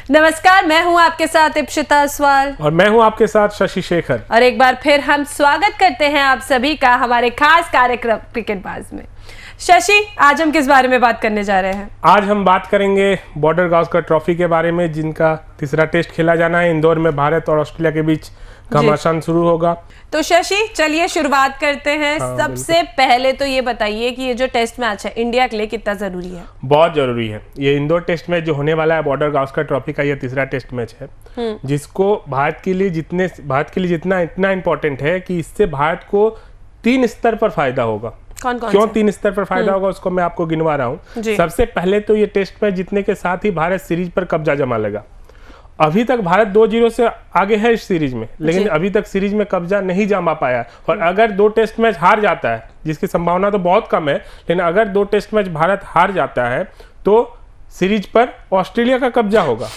नमस्कार, मैं हूं आपके साथ इप्शिता अस्वाल और मैं हूं आपके साथ शशि शेखर। और एक बार फिर हम स्वागत करते हैं आप सभी का हमारे खास कार्यक्रम क्रिकेटबाज में। शशि, आज हम किस बारे में बात करने जा रहे हैं? आज हम बात करेंगे बॉर्डर गावस्कर ट्रॉफी के बारे में, जिनका तीसरा टेस्ट खेला जाना है। इंदौर में भारत और ऑस्ट्रेलिया के बीच घमासान शुरू होगा। तो शशि, चलिए शुरुआत करते हैं। सबसे पहले तो ये बताइए कि ये जो टेस्ट मैच है इंडिया के लिए कितना जरूरी है? बहुत जरूरी है। ये इंदौर टेस्ट मैच जो होने वाला है बॉर्डर गावस्कर ट्रॉफी का, ये तीसरा टेस्ट मैच है, जिसको भारत के लिए जितना इतना इम्पोर्टेंट है कि इससे भारत को 3 स्तर पर फायदा होगा। क्यों 3 स्तर पर फायदा होगा उसको मैं आपको गिनवा रहा हूँ। सबसे पहले तो ये टेस्ट मैच जीतने के साथ ही भारत सीरीज पर कब्जा जमा लेगा। अभी तक भारत 2-0 से आगे है इस सीरीज में, लेकिन अभी तक सीरीज में कब्जा नहीं जमा पाया। और अगर 2 टेस्ट मैच हार जाता है, जिसकी संभावना तो बहुत कम है, लेकिन अगर 2 टेस्ट मैच भारत हार जाता है तो सीरीज पर ऑस्ट्रेलिया का कब्जा होगा।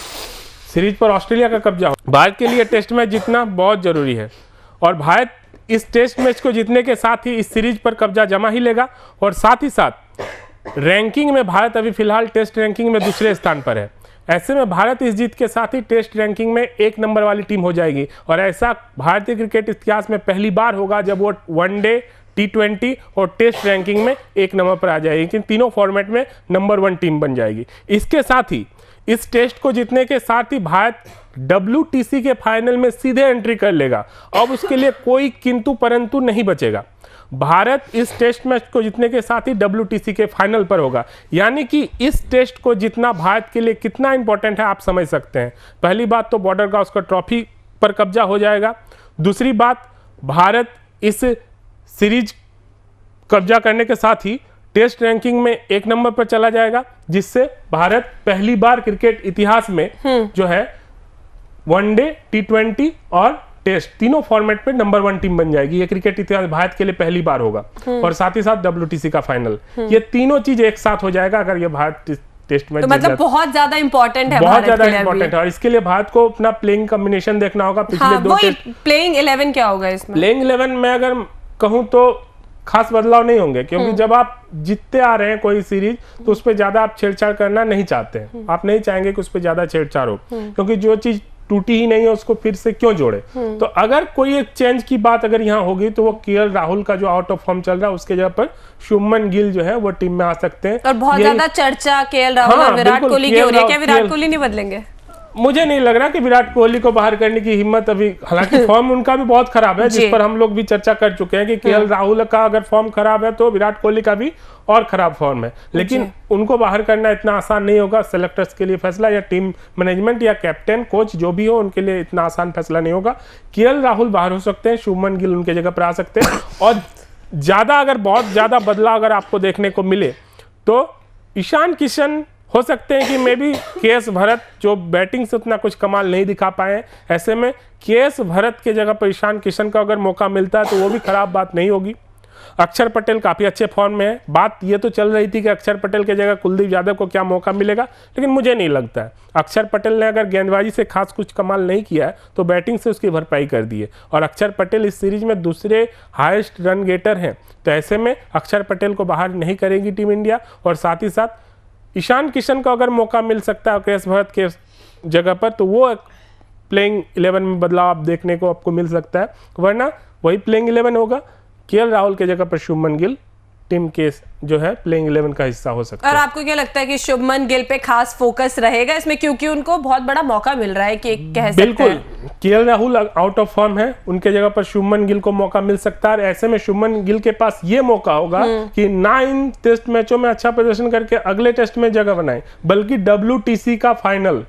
भारत के लिए टेस्ट मैच जीतना बहुत जरूरी है और भारत इस टेस्ट मैच को जीतने के साथ ही इस सीरीज पर कब्जा जमा ही लेगा। और साथ ही साथ रैंकिंग में भारत अभी फिलहाल टेस्ट रैंकिंग में दूसरे स्थान पर है। ऐसे में भारत इस जीत के साथ ही टेस्ट रैंकिंग में 1 नंबर वाली टीम हो जाएगी। और ऐसा भारतीय क्रिकेट इतिहास में पहली बार होगा जब वो वनडे, T20 और टेस्ट रैंकिंग में 1 नंबर पर आ जाएगी, कि तीनों फॉर्मेट में नंबर 1 टीम बन जाएगी। इसके साथ ही इस टेस्ट को जीतने के साथ ही भारत WTC के फाइनल में सीधे एंट्री कर लेगा। अब उसके लिए कोई किंतु परंतु नहीं बचेगा। भारत इस टेस्ट मैच को जीतने के साथ ही WTC के फाइनल पर होगा। यानी कि इस टेस्ट को जीतना भारत के लिए कितना इंपॉर्टेंट है आप समझ सकते हैं। पहली बात तो बॉर्डर गावस्कर ट्रॉफी पर कब्जा हो जाएगा। दूसरी बात, भारत इस सीरीज कब्जा करने के साथ ही टेस्ट रैंकिंग में 1 नंबर पर चला जाएगा, जिससे भारत पहली बार क्रिकेट इतिहास में जो है वनडे, T20 और टेस्ट तीनों फॉर्मेट में नंबर 1 टीम बन जाएगी। ये क्रिकेट इतिहास भारत के लिए पहली बार होगा। और साथ ही साथ WTC का फाइनल, ये तीनों चीज एक साथ हो जाएगा अगर ये भारत टेस्ट मैच। तो मतलब बहुत ज्यादा इंपॉर्टेंट है, बहुत ज्यादा इंपॉर्टेंट है। और इसके लिए भारत को अपना प्लेइंग कॉम्बिनेशन देखना होगा। पिछले 2 टेस्ट प्लेइंग 11 क्या होगा इसमें? प्लेइंग 11 में अगर कहूं तो खास बदलाव नहीं होंगे, क्योंकि जब आप जीतते आ रहे हैं कोई सीरीज तो उस पर ज्यादा आप छेड़छाड़ करना नहीं चाहते हैं। आप नहीं चाहेंगे कि उस पर ज्यादा छेड़छाड़ हो, क्योंकि जो चीज टूटी ही नहीं है उसको फिर से क्यों जोड़े। तो अगर कोई एक चेंज की बात अगर यहाँ होगी तो वो KL राहुल का जो आउट ऑफ फॉर्म चल रहा है उसके जगह पर शुभमन गिल जो है वो टीम में आ सकते हैं। और बहुत ज्यादा चर्चा KL राहुल और विराट कोहली की हो रही है। क्या विराट कोहली नहीं बदलेंगे? मुझे नहीं लग रहा कि विराट कोहली को बाहर करने की हिम्मत अभी, हालांकि फॉर्म उनका भी बहुत खराब है, जिस पर हम लोग भी चर्चा कर चुके हैं कि KL राहुल का अगर फॉर्म खराब है तो विराट कोहली का भी और खराब फॉर्म है। लेकिन उनको बाहर करना इतना आसान नहीं होगा। सेलेक्टर्स के लिए फैसला, या टीम मैनेजमेंट या कैप्टन कोच जो भी हो, उनके लिए इतना आसान फैसला नहीं होगा। KL राहुल बाहर हो सकते हैं, शुभमन गिल उनके जगह पर आ सकते हैं। और बहुत ज्यादा बदलाव अगर आपको देखने को मिले तो ईशान किशन हो सकते हैं कि मे बी KS भरत, जो बैटिंग से उतना कुछ कमाल नहीं दिखा पाए, ऐसे में KS भरत के जगह पर ईशान किशन का अगर मौका मिलता है तो वो भी खराब बात नहीं होगी। अक्षर पटेल काफ़ी अच्छे फॉर्म में है। बात ये तो चल रही थी कि अक्षर पटेल के जगह कुलदीप यादव को क्या मौका मिलेगा, लेकिन मुझे नहीं लगता है। अक्षर पटेल ने अगर गेंदबाजी से खास कुछ कमाल नहीं किया है तो बैटिंग से उसकी भरपाई कर दी है। और अक्षर पटेल इस सीरीज में दूसरे हाईएस्ट रन गेटर हैं, तो ऐसे में अक्षर पटेल को बाहर नहीं करेगी टीम इंडिया। और साथ ही साथ ईशान किशन को अगर मौका मिल सकता है KS भरत के जगह पर तो वो प्लेइंग 11 में बदलाव आप देखने को आपको मिल सकता है, वरना वही प्लेइंग 11 होगा। KL राहुल के जगह पर शुभमन गिल टीम के जो है प्लेइंग 11 का हिस्सा हो सकता है। और आपको क्या लगता है कि शुभमन गिल पे खास फोकस रहेगा इसमें, क्योंकि उनको बहुत बड़ा मौका मिल रहा है कि कह सकते हैं? बिल्कुल, KL Rahul out of form है, उनके जगह पर शुभमन गिल को मौका मिल सकता है। ऐसे में शुभमन गिल के पास ये मौका होगा कि ना इन टेस्ट मैचों में अच्छा प्रदर्शन करके अगले टेस्ट में जगह बनाए, बल्कि WTC का फाइनल,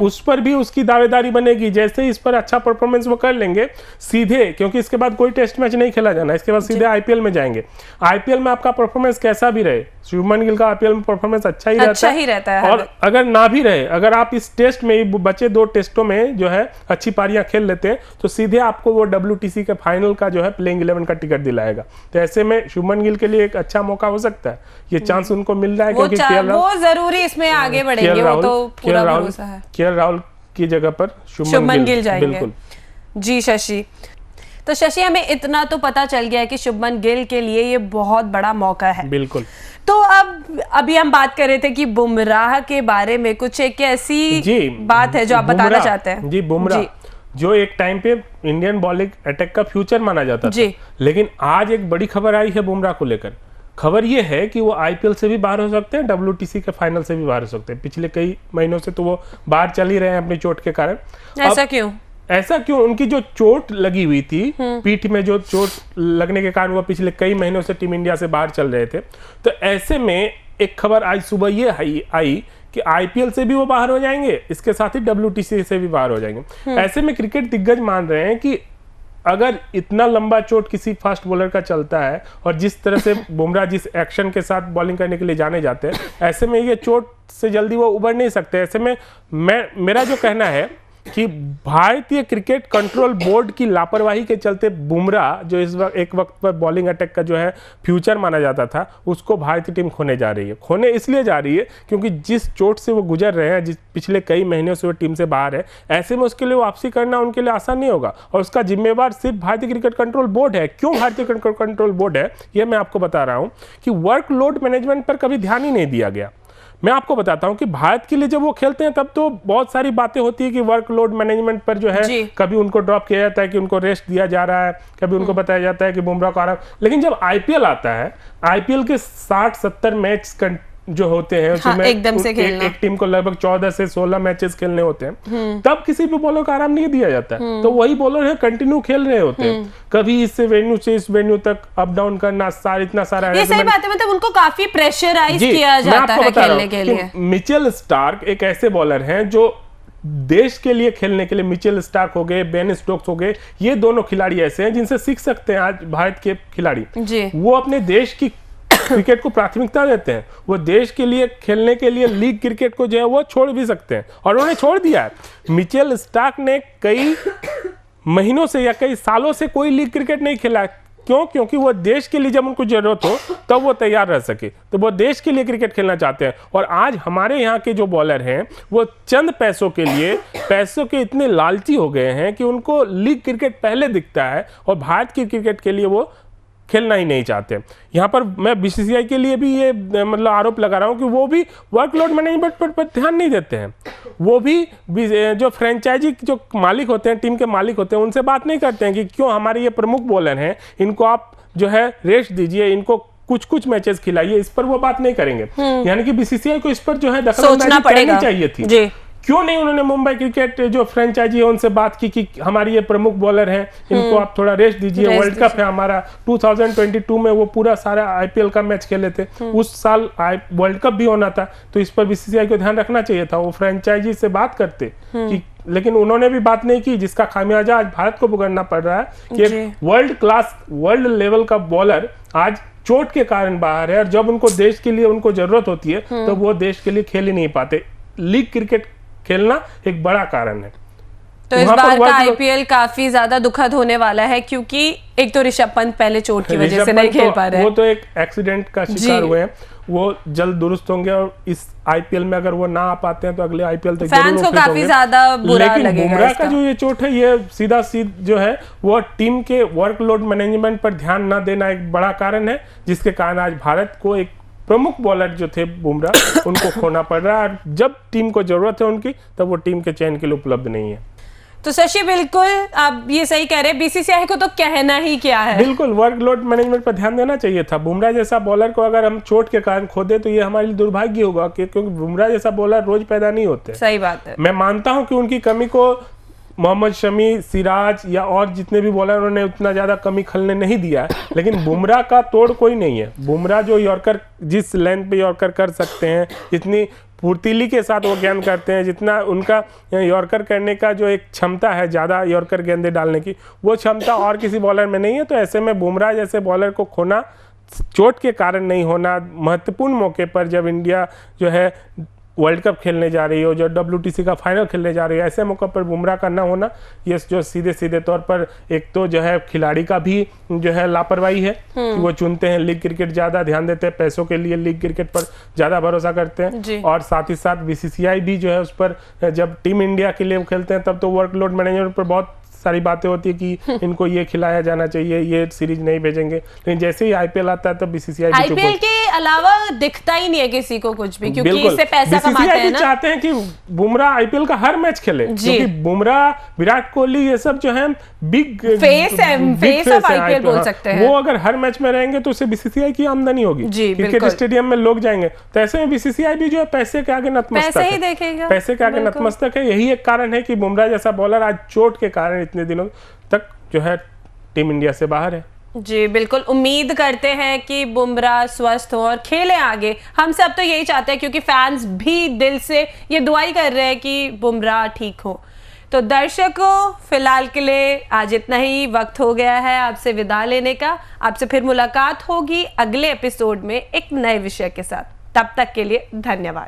उस पर भी उसकी दावेदारी बनेगी। जैसे ही इस पर अच्छा परफॉर्मेंस वो कर लेंगे सीधे, क्योंकि इसके बाद कोई टेस्ट मैच नहीं खेला जाना, इसके बाद सीधे IPL में जाएंगे। IPL में आपका परफॉर्मेंस कैसा भी रहे, शुभमन गिल का IPL में परफॉर्मेंस अच्छा ही रहता है। और अगर ना भी रहे, अगर आप इस टेस्ट में बचे 2 टेस्टों में जो है अच्छी पारियां खेल लेते हैं तो सीधे आपको वो WTC के फाइनल का जो है प्लेइंग 11 का टिकट दिलाएगा। तो ऐसे में शुभमन गिल के लिए एक अच्छा मौका हो सकता है, ये चांस उनको मिल रहा है, क्योंकि वो जरूरी इसमें आगे बढ़ेंगे, वो तो पूरा भरोसा है। KL राहुल की जगह पर शुभमन गिल जाएंगे। बिल्कुल जी शशि। तो शशि, हमें इतना तो पता चल गया है कि शुभमन गिल के लिए ये बहुत बड़ा मौका है। बिल्कुल। तो अब अभी हम बात कर रहे थे कि बुमराह के बारे में कुछ एक ऐसी बात है जो आप बताना चाहते हैं। जी, बुमराह जो एक टाइम पे इंडियन बॉलिंग अटैक का फ्यूचर माना जाता था, लेकिन आज एक बड़ी खबर आई है बुमराह को लेकर। खबर ये है कि वो आईपीएल से भी बाहर हो सकते हैं, डब्ल्यूटीसी के फाइनल से भी बाहर हो सकते हैं। पिछले कई महीनों से तो वो बाहर चल ही रहे हैं अपनी चोट के कारण। ऐसा क्यों? ऐसा क्यों? उनकी जो चोट लगी हुई थी, पीठ में जो चोट लगने के कारण वो पिछले कई महीनों से टीम इंडिया से बाहर चल रहे थे। तो ऐसे में एक खबर आज सुबह ये आई कि आईपीएल से भी वो बाहर हो जाएंगे, इसके साथ ही डब्ल्यूटीसी से भी बाहर हो जाएंगे। ऐसे में क्रिकेट दिग्गज मान रहे हैं कि अगर इतना लंबा चोट किसी फास्ट बॉलर का चलता है और जिस तरह से बुमराह जिस एक्शन के साथ बॉलिंग करने के लिए जाने जाते हैं, ऐसे में ये चोट से जल्दी वो उबर नहीं सकते। ऐसे में मेरा जो कहना है कि भारतीय क्रिकेट कंट्रोल बोर्ड की लापरवाही के चलते बुमराह जो इस वक्त एक वक्त पर बॉलिंग अटैक का जो है फ्यूचर माना जाता था, उसको भारतीय टीम खोने जा रही है। खोने इसलिए जा रही है क्योंकि जिस चोट से वो गुजर रहे हैं, जिस पिछले कई महीनों से वो टीम से बाहर है, ऐसे में उसके लिए वापसी करना उनके लिए आसान नहीं होगा और उसका जिम्मेवार सिर्फ भारतीय क्रिकेट कंट्रोल बोर्ड है। क्यों भारतीय क्रिकेट कंट्रोल बोर्ड है, ये मैं आपको बता रहा हूँ कि वर्कलोड मैनेजमेंट पर कभी ध्यान ही नहीं दिया गया। मैं आपको बताता हूं कि भारत के लिए जब वो खेलते हैं तब तो बहुत सारी बातें होती है कि वर्कलोड मैनेजमेंट पर जो है कभी उनको ड्रॉप किया जाता है कि उनको रेस्ट दिया जा रहा है, कभी उनको बताया जाता है कि बुमराह को आराम। लेकिन जब आईपीएल आता है, आईपीएल के 60-70 मैच जो होते हैं उसमें एकदम से एक टीम को लगभग 14 से 16 मैचेस खेलने होते हैं, तब किसी भी बॉलर को आराम नहीं दिया जाता है। तो वही बॉलर है कंटिन्यू खेल रहे होते हैं, कभी इससे वेन्यू से इस वेन्यू तक अप डाउन करना, इतना सारा ये सही बात है। मतलब उनको काफी प्रेशराइज किया जाता है खेलने के लिए। मिचेल स्टार्क एक ऐसे बॉलर हैं जो देश के लिए खेलने के लिए, मिचेल स्टार्क हो गए, बेन स्टोक्स हो गए, ये दोनों खिलाड़ी ऐसे हैं जिनसे सीख सकते हैं आज भारत के खिलाड़ी। वो अपने देश की क्रिकेट को प्राथमिकता देते हैं, वो देश के लिए खेलने के लिए लीग क्रिकेट को जो है वो छोड़ भी सकते हैं और उन्होंने छोड़ दिया है। मिचेल स्टार्क ने कई महीनों से या कई सालों से कोई लीग क्रिकेट नहीं खेला। क्यों? क्योंकि वो देश के लिए जब उनको जरूरत हो तब वो तैयार रह सके, तो वो देश के लिए क्रिकेट खेलना चाहते हैं। और आज हमारे यहाँ के जो बॉलर हैं वो चंद पैसों के लिए, पैसों के इतने लालची हो गए हैं कि उनको लीग क्रिकेट पहले दिखता है और भारत की क्रिकेट के लिए वो खेलना ही नहीं चाहते। यहाँ पर मैं बीसीसीआई के लिए भी ये मतलब आरोप लगा रहा हूँ कि वो भी वर्कलोड मैनेजमेंट पर ध्यान नहीं देते हैं। वो भी जो फ्रेंचाइजी जो मालिक होते हैं, टीम के मालिक होते हैं, उनसे बात नहीं करते हैं कि क्यों हमारे ये प्रमुख बॉलर हैं, इनको आप जो है रेस्ट दीजिए, इनको कुछ मैचेस खिलाइए। इस पर वो बात नहीं करेंगे। यानी कि बीसीसीआई को इस पर जो है दखलंदाजी करनी चाहिए थी। क्यों नहीं उन्होंने मुंबई क्रिकेट जो फ्रेंचाइजी है उनसे बात की कि हमारी ये प्रमुख बॉलर हैं, इनको आप थोड़ा रेस्ट दीजिए। वर्ल्ड कप है हमारा 2022 में, वो पूरा सारा आईपीएल का मैच खेले थे, उस साल वर्ल्ड कप भी होना था, तो इस पर बीसीसीआई को ध्यान रखना चाहिए था। वो फ्रेंचाइजी से बात करते कि, लेकिन उन्होंने भी बात नहीं की, जिसका खामियाजा आज भारत को भुगतना पड़ रहा है कि वर्ल्ड क्लास, वर्ल्ड लेवल का बॉलर आज चोट के कारण बाहर है और जब उनको देश के लिए उनको जरूरत होती है तो वो देश के लिए खेल ही नहीं पाते। लीग क्रिकेट खेलना एक बड़ा कारण है। तो इस बार का आईपीएल काफी ज्यादा दुखद होने वाला है क्योंकि एक तो ऋषभ पंत पहले चोट की वजह से नहीं खेल पा रहे हैं। वो तो एक एक्सीडेंट का शिकार हुए हैं, वो जल्द दुरुस्त होंगे और इस आईपीएल में अगर वो ना आ पाते हैं तो अगले आईपीएल तक फैंस को काफी ज्यादा बुरा लगेगा। बुमराह का जो ये चोट है, ये सीधा जो है वो टीम के वर्कलोड मैनेजमेंट पर ध्यान न देना एक बड़ा कारण है, जिसके कारण आज भारत को एक प्रमुख बॉलर जो थे बुमराह, उनको खोना पड़ रहा है। जब टीम को जरूरत है उनकी, तब वो टीम के चयन के लिए उपलब्ध नहीं है। तो शशि बिल्कुल आप ये सही कह रहे हैं, बीसीसीआई को तो कहना ही क्या है। बिल्कुल वर्कलोड मैनेजमेंट पर ध्यान देना चाहिए था। बुमराह जैसा बॉलर को अगर हम चोट के कारण खो दे तो ये हमारे लिए दुर्भाग्य होगा, क्योंकि बुमराह जैसा बॉलर रोज पैदा नहीं होते। सही बात है। मैं मानता हूं कि उनकी कमी को मोहम्मद शमी, सिराज या और जितने भी बॉलर उन्होंने उतना ज्यादा कमी खलने नहीं दिया है, लेकिन बुमराह का तोड़ कोई नहीं है। बुमराह जो यॉर्कर जिस लेंथ पे यॉर्कर कर सकते हैं, जितनी फुर्तीली के साथ वो गेंद करते हैं, जितना उनका यॉर्कर करने का जो एक क्षमता है, ज़्यादा यॉर्कर गेंदे डालने की, वो क्षमता और किसी बॉलर में नहीं है। तो ऐसे में बुमराह जैसे बॉलर को खोना, चोट के कारण नहीं होना, महत्वपूर्ण मौके पर जब इंडिया जो है वर्ल्ड कप खेलने जा रही हो, जो डब्ल्यूटीसी का फाइनल खेलने जा रही है, ऐसे मौके पर बुमराह का ना होना, ये जो सीधे तौर पर एक तो जो है खिलाड़ी का भी जो है लापरवाही है कि वो चुनते हैं लीग क्रिकेट, ज़्यादा ध्यान देते हैं पैसों के लिए, लीग क्रिकेट पर ज़्यादा भरोसा करते हैं। और साथ ही साथ बीसीसीआई भी जो है उस पर, जब टीम इंडिया के लिए खेलते हैं तब तो वर्कलोड मैनेजमेंट पर बहुत सारी बातें होती है कि इनको ये खिलाया जाना चाहिए, ये सीरीज नहीं भेजेंगे, लेकिन जैसे ही आईपीएल आता है तो बीसीसीआई आईपीएल के अलावा दिखता ही नहीं है किसी को कुछ भी, क्योंकि इससे पैसा कमाते हैं ना। चाहते हैं कि बुमराह आईपीएल का हर मैच खेले, क्योंकि बुमराह, विराट कोहली, ये सब जो है बिग फेस ऑफ आईपीएल बोल सकते हैं। वो अगर हर मैच में रहेंगे तो उससे बीसीसीआई की आमदनी होगी, क्रिकेट स्टेडियम में लोग जाएंगे, तो ऐसे में बीसीसीआई भी जो है पैसे के आगे नतमस्तक है, देखेगा, पैसे के आगे नतमस्तक है। यही एक कारण है कि बुमराह जैसा बॉलर आज चोट के कारण इतने दिनों तक जो है टीम इंडिया से बाहर है। जी बिल्कुल, उम्मीद करते हैं कि बुमराह स्वस्थ हो और खेले आगे। हम सब तो यही चाहते हैं, क्योंकि फैंस भी दिल से ये दुआ ही कर रहे हैं कि बुमराह ठीक हो। तो दर्शकों, फिलहाल के लिए आज इतना ही, वक्त हो गया है आपसे विदा लेने का। आपसे फिर मुलाकात होगी अगले एपिसोड में एक नए विषय के साथ। तब तक के लिए धन्यवाद।